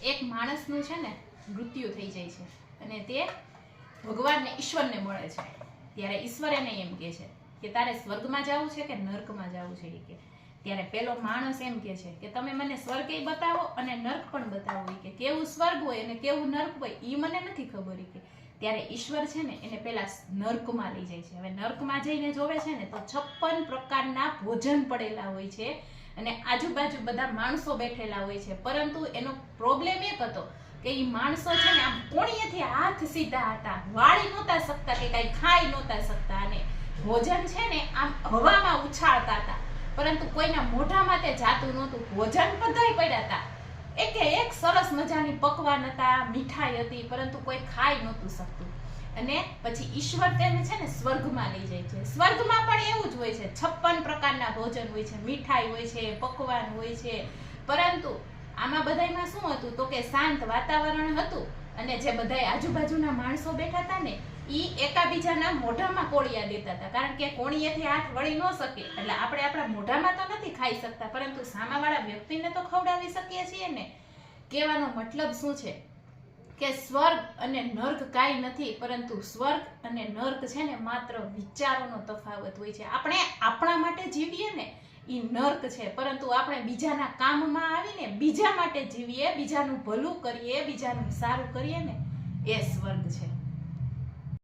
એક માણસનું છે ને મૃત્યુ થઈ જાય છે અને તે ભગવાનને ઈશ્વરને મળે છે, ત્યારે ઈશ્વર એને એમ કહે છે કે તારે સ્વર્ગમાં જવું છે કે નર્કમાં જવું છે. કે ત્યારે પેલો માણસ એમ કહે છે કે તમે મને સ્વર્ગે બતાવો અને નર્ક પણ બતાવો, કે કેવું સ્વર્ગ હોય અને કેવું નર્ક હોય એ મને નથી ખબર. કે ત્યારે ઈશ્વર છે ને એને પેલા નર્કમાં લઈ જાય છે. હવે નર્કમાં જઈને જોવે છે ને તો 56 પ્રકારના ભોજન પડેલા હોય છે અને આજુબાજુ બધા માણસો બેઠેલા હોય છે, પરંતુ એનો પ્રોબ્લેમ એક હતો કે એ માણસો છે ને આમ કોણીએથી હાથ સીધા હતા, વાળી નહોતા શકતા કે કઈ ખાઈ નહોતા શકતા, અને ભોજન છે ને આમ હવામાં ઉછાળતા હતા, પરંતુ કોઈના મોઢામાં તે જાતું નહોતું. ભોજન બધાય પડ્યા હતા, એક સરસ મજાની પકવાન હતા, મીઠાઈ હતી, પરંતુ કોઈ ખાઈ નહોતું શકતું. અને પછી ઈશ્વર તેને છે ને સ્વર્ગમાં લઈ જાય છે. સ્વર્ગમાં પણ એવું જ હોય છે, 56 પ્રકારના ભોજન હોય છે, મીઠાઈ હોય છે, પકવાન હોય છે, પરંતુ આમાં બધાયમાં શું હતું તો કે શાંત વાતાવરણ હતું અને જે બધાય આજુબાજુના માણસો બેઠા હતા ને ઈ એકાબીજાના મોઢામાં કોળિયા દેતા હતા, કારણ કે કોણીએથી હાથ વળી ન શકે એટલે આપણે આપણા મોઢામાં તો નથી ખાઈ શકતા, પરંતુ સામાવાળા વ્યક્તિને તો ખવડાવી શકીએ છીએ ને. કહેવાનો મતલબ શું છે કે સ્વર્ગ અને નર્ક કાંઈ નથી, પરંતુ સ્વર્ગ અને નર્ક છે ને માત્ર વિચારોનો તફાવત હોય છે. આપણે આપણા માટે જીવીએ ને એ નર્ક છે, પરંતુ આપણે બીજાના કામમાં આવીને બીજા માટે જીવીએ, બીજાનું ભલું કરીએ, બીજાનું સારું કરીએ ને એ સ્વર્ગ છે.